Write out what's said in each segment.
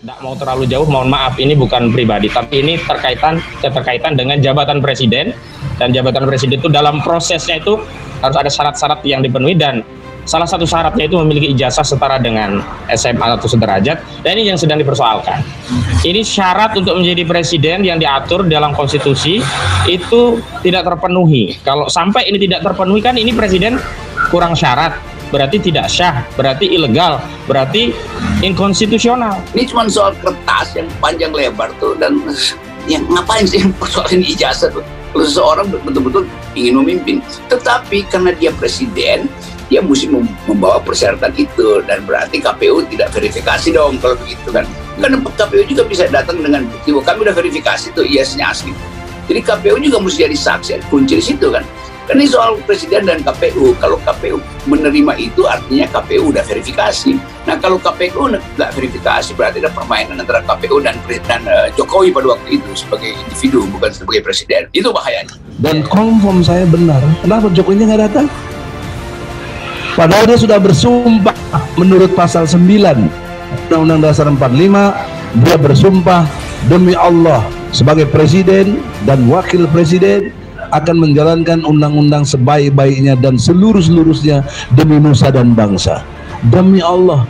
Tidak mau terlalu jauh, mohon maaf, ini bukan pribadi, tapi ini keterkaitan dengan jabatan presiden, dan jabatan presiden itu dalam prosesnya itu harus ada syarat-syarat yang dipenuhi, dan salah satu syaratnya itu memiliki ijazah setara dengan SMA atau sederajat, dan ini yang sedang dipersoalkan. Ini syarat untuk menjadi presiden yang diatur dalam konstitusi itu tidak terpenuhi. Kalau sampai ini tidak terpenuhi, kan ini presiden kurang syarat, berarti tidak syah, berarti ilegal, berarti inkonstitusional. Ini cuma soal kertas yang panjang lebar tuh, dan yang ngapain sih persoalan ijazah tuh? Kalau seseorang betul-betul ingin memimpin, tetapi karena dia presiden, dia mesti membawa persyaratan itu, dan berarti KPU tidak verifikasi dong kalau begitu kan. Karena KPU juga bisa datang dengan bukti, kami udah verifikasi tuh ijazahnya asli. Jadi KPU juga mesti jadi saksi, kunci di situ kan. Karena ini soal presiden dan KPU. Kalau KPU menerima itu artinya KPU udah verifikasi. Nah kalau KPU nggak verifikasi berarti ada permainan antara KPU dan Jokowi pada waktu itu sebagai individu, bukan sebagai presiden. Itu bahayanya. Dan confirm saya benar. Kenapa Jokowi nggak datang? Padahal dia sudah bersumpah menurut pasal 9 Undang-Undang Dasar 45, dia bersumpah demi Allah sebagai presiden dan wakil presiden akan menjalankan undang-undang sebaik-baiknya dan seluruh-seluruhnya demi nusa dan bangsa. Demi Allah.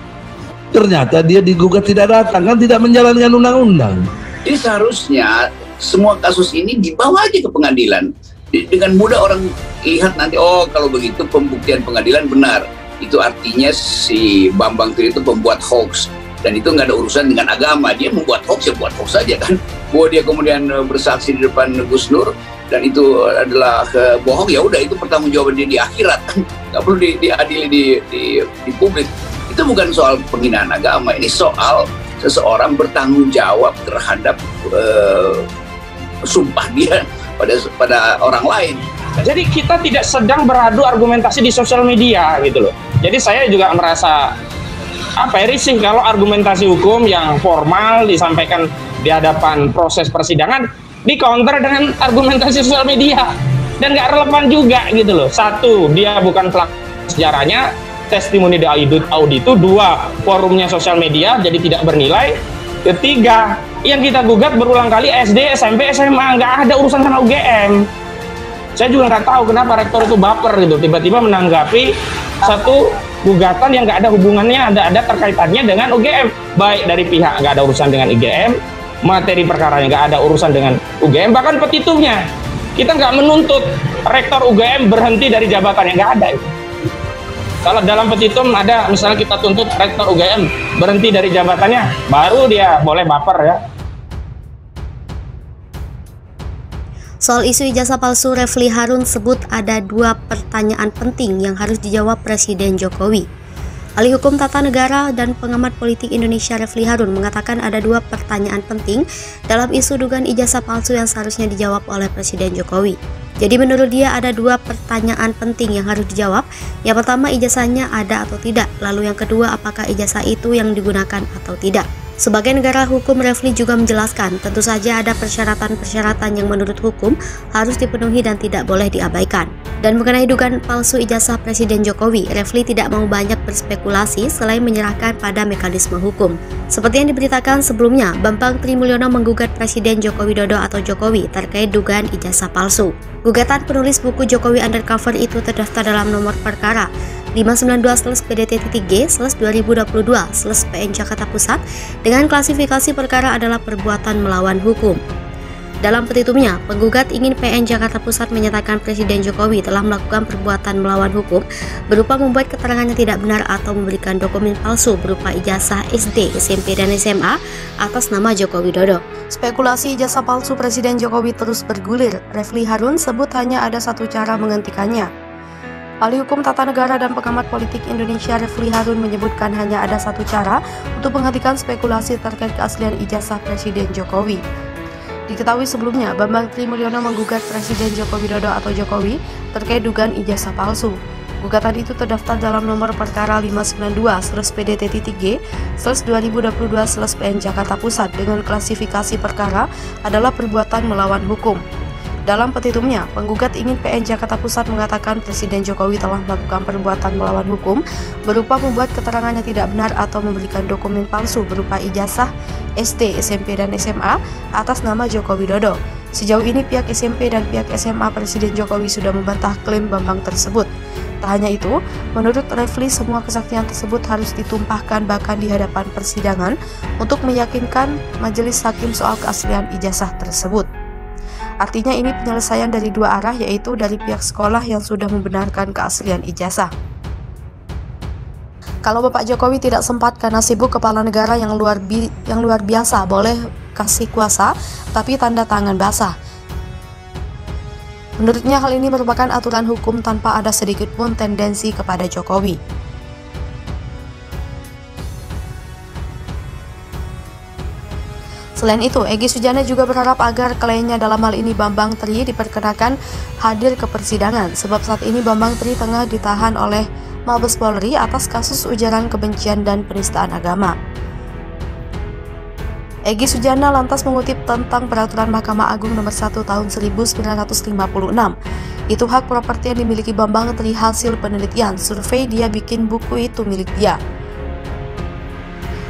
Ternyata dia digugat tidak datang, kan tidak menjalankan undang-undang. Jadi seharusnya semua kasus ini dibawa aja ke pengadilan. Dengan mudah orang lihat nanti, oh kalau begitu pembuktian pengadilan benar. Itu artinya si Bambang itu pembuat hoax. Dan itu nggak ada urusan dengan agama. Dia membuat hoax, ya buat hoax saja kan. Bahwa dia kemudian bersaksi di depan Gus Nur, dan itu adalah bohong, ya udah itu pertanggungjawaban dia di akhirat. Nggak perlu diadili di publik. Itu bukan soal penghinaan agama. Ini soal seseorang bertanggung jawab terhadap sumpah dia pada orang lain. Jadi kita tidak sedang beradu argumentasi di sosial media gitu loh. Jadi saya juga merasa risih kalau argumentasi hukum yang formal disampaikan di hadapan proses persidangan di counter dengan argumentasi sosial media, dan nggak relevan juga gitu loh. Satu, dia bukan pelaku sejarahnya, testimoni di audit itu. Dua, forumnya sosial media jadi tidak bernilai. Ketiga, yang kita gugat berulang kali SD, SMP, SMA, nggak ada urusan sama UGM. Saya juga nggak tahu kenapa rektor itu baper gitu, tiba-tiba menanggapi satu gugatan yang nggak ada hubungannya, ada terkaitannya dengan UGM. Baik dari pihak nggak ada urusan dengan UGM, materi perkaranya nggak ada urusan dengan UGM, bahkan petitumnya kita nggak menuntut rektor UGM berhenti dari jabatannya, nggak ada itu. Kalau dalam petitum ada misalnya kita tuntut rektor UGM berhenti dari jabatannya, baru dia boleh baper ya. Soal isu ijazah palsu, Refli Harun sebut ada dua pertanyaan penting yang harus dijawab Presiden Jokowi. Ahli Hukum Tata Negara dan pengamat politik Indonesia Refli Harun mengatakan ada dua pertanyaan penting dalam isu dugaan ijazah palsu yang seharusnya dijawab oleh Presiden Jokowi. Jadi menurut dia ada dua pertanyaan penting yang harus dijawab. Yang pertama, ijazahnya ada atau tidak. Lalu yang kedua, apakah ijazah itu yang digunakan atau tidak. Sebagai negara hukum, Refli juga menjelaskan tentu saja ada persyaratan-persyaratan yang menurut hukum harus dipenuhi dan tidak boleh diabaikan. Dan mengenai dugaan palsu ijazah Presiden Jokowi, Refli tidak mau banyak berspekulasi selain menyerahkan pada mekanisme hukum. Seperti yang diberitakan sebelumnya, Bambang Trimulyono menggugat Presiden Joko Widodo atau Jokowi terkait dugaan ijazah palsu. Gugatan penulis buku Jokowi Undercover itu terdaftar dalam nomor perkara 592/PDT-G/2022/PN Jakarta Pusat dengan klasifikasi perkara adalah perbuatan melawan hukum. Dalam petitumnya, penggugat ingin PN Jakarta Pusat menyatakan Presiden Jokowi telah melakukan perbuatan melawan hukum berupa membuat keterangan yang tidak benar atau memberikan dokumen palsu berupa ijazah SD, SMP, dan SMA atas nama Joko Widodo. Spekulasi ijazah palsu Presiden Jokowi terus bergulir. Refli Harun sebut hanya ada satu cara menghentikannya. Ahli Hukum Tata Negara dan pengamat politik Indonesia Refli Harun menyebutkan hanya ada satu cara untuk menghentikan spekulasi terkait keaslian ijazah Presiden Jokowi. Diketahui sebelumnya, Bambang Trimulyono menggugat Presiden Joko Widodo atau Jokowi terkait dugaan ijazah palsu. Gugatan itu terdaftar dalam nomor perkara 592/PDT-G/2022/PN Jakarta Pusat dengan klasifikasi perkara adalah perbuatan melawan hukum. Dalam petitumnya, penggugat ingin PN Jakarta Pusat mengatakan Presiden Jokowi telah melakukan perbuatan melawan hukum berupa membuat keterangan yang tidak benar atau memberikan dokumen palsu berupa ijazah SD, SMP, dan SMA atas nama Joko Widodo. Sejauh ini pihak SMP dan pihak SMA Presiden Jokowi sudah membantah klaim Bambang tersebut. Tak hanya itu, menurut Refli semua kesaksian tersebut harus ditumpahkan bahkan di hadapan persidangan untuk meyakinkan majelis hakim soal keaslian ijazah tersebut. Artinya ini penyelesaian dari dua arah, yaitu dari pihak sekolah yang sudah membenarkan keaslian ijazah. Kalau Bapak Jokowi tidak sempat karena sibuk kepala negara yang luar biasa, boleh kasih kuasa, tapi tanda tangan basah. Menurutnya hal ini merupakan aturan hukum tanpa ada sedikit pun tendensi kepada Jokowi. Selain itu, Egy Sujana juga berharap agar kliennya dalam hal ini Bambang Tri diperkenakan hadir ke persidangan, sebab saat ini Bambang Tri tengah ditahan oleh Mabes Polri atas kasus ujaran kebencian dan penistaan agama. Egy Sujana lantas mengutip tentang peraturan Mahkamah Agung nomor 1 tahun 1956. Itu hak properti yang dimiliki Bambang Tri hasil penelitian, survei dia bikin buku itu milik dia.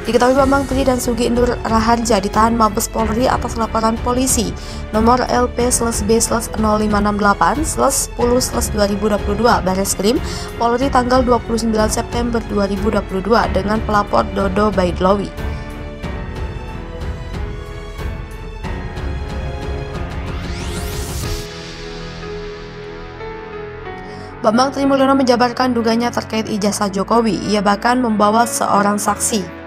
Diketahui Bambang Tri dan Sugi Indur Raharja ditahan Mabes Polri atas laporan polisi nomor LP/B/058/10/2022 Bareskrim Polri tanggal 29 September 2022 dengan pelapor Dodo Baidlawi. Bambang Tri Mulyono menjabarkan dugaannya terkait ijazah Jokowi. Ia bahkan membawa seorang saksi.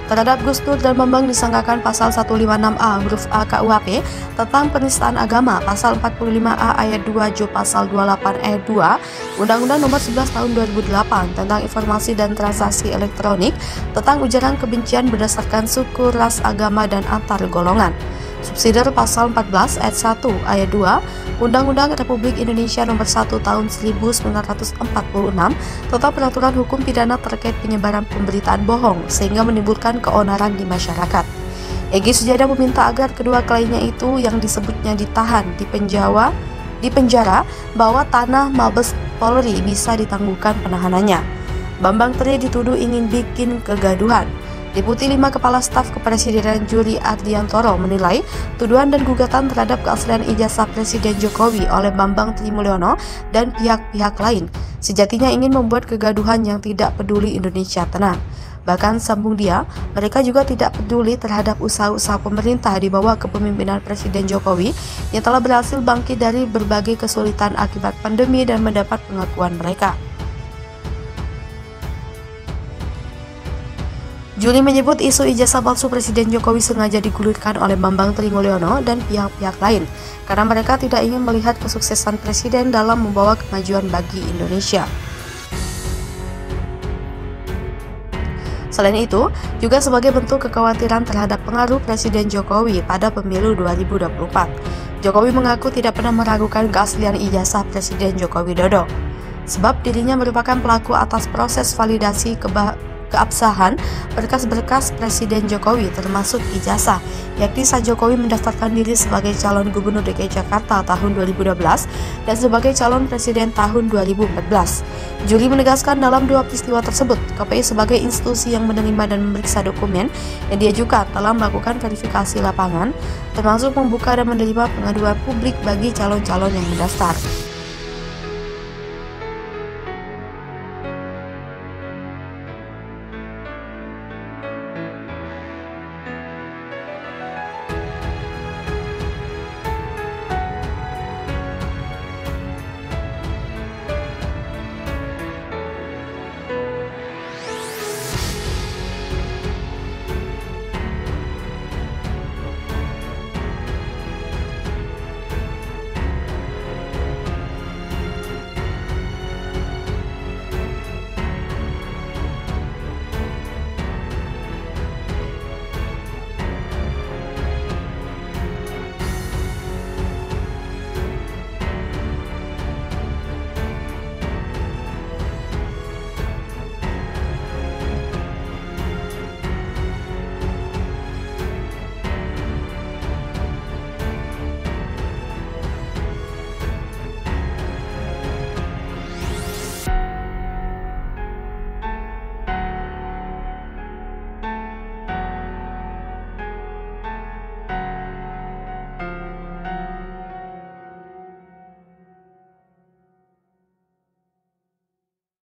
Terhadap Gus Dur dan Bambang disangkakan pasal 156A huruf A KUHP tentang penistaan agama, pasal 45A ayat 2 J pasal 28 ayat 2 Undang-Undang nomor 11 tahun 2008 tentang informasi dan transaksi elektronik tentang ujaran kebencian berdasarkan suku, ras, agama, dan antar golongan. Subsidiar pasal 14 ayat 1 ayat 2 Undang-Undang Republik Indonesia nomor 1 tahun 1946 tentang peraturan hukum pidana terkait penyebaran pemberitaan bohong sehingga menimbulkan keonaran di masyarakat. Egy Sujana meminta agar kedua kliennya itu yang disebutnya ditahan di penjara bahwa tanah Mabes Polri bisa ditangguhkan penahanannya. Bambang Tri dituduh ingin bikin kegaduhan. Deputi 5 Kepala Staf Kepresidenan Juri Ardiantoro menilai tuduhan dan gugatan terhadap keaslian ijazah Presiden Jokowi oleh Bambang Tri Mulyono dan pihak-pihak lain sejatinya ingin membuat kegaduhan yang tidak peduli Indonesia tenang. Bahkan sambung dia, mereka juga tidak peduli terhadap usaha-usaha pemerintah di bawah kepemimpinan Presiden Jokowi yang telah berhasil bangkit dari berbagai kesulitan akibat pandemi dan mendapat pengakuan mereka. Juli menyebut isu ijazah palsu Presiden Jokowi sengaja digulirkan oleh Bambang Tri Mulyono dan pihak-pihak lain karena mereka tidak ingin melihat kesuksesan Presiden dalam membawa kemajuan bagi Indonesia. Selain itu, juga sebagai bentuk kekhawatiran terhadap pengaruh Presiden Jokowi pada pemilu 2024. Jokowi mengaku tidak pernah meragukan keaslian ijazah Presiden Joko Widodo, sebab dirinya merupakan pelaku atas proses validasi keabsahan berkas-berkas Presiden Jokowi termasuk ijazah, yakni saat Jokowi mendaftarkan diri sebagai calon gubernur DKI Jakarta tahun 2012 dan sebagai calon presiden tahun 2014. Juli menegaskan dalam dua peristiwa tersebut, KPU sebagai institusi yang menerima dan memeriksa dokumen yang diajukan telah melakukan verifikasi lapangan, termasuk membuka dan menerima pengaduan publik bagi calon-calon yang mendaftar.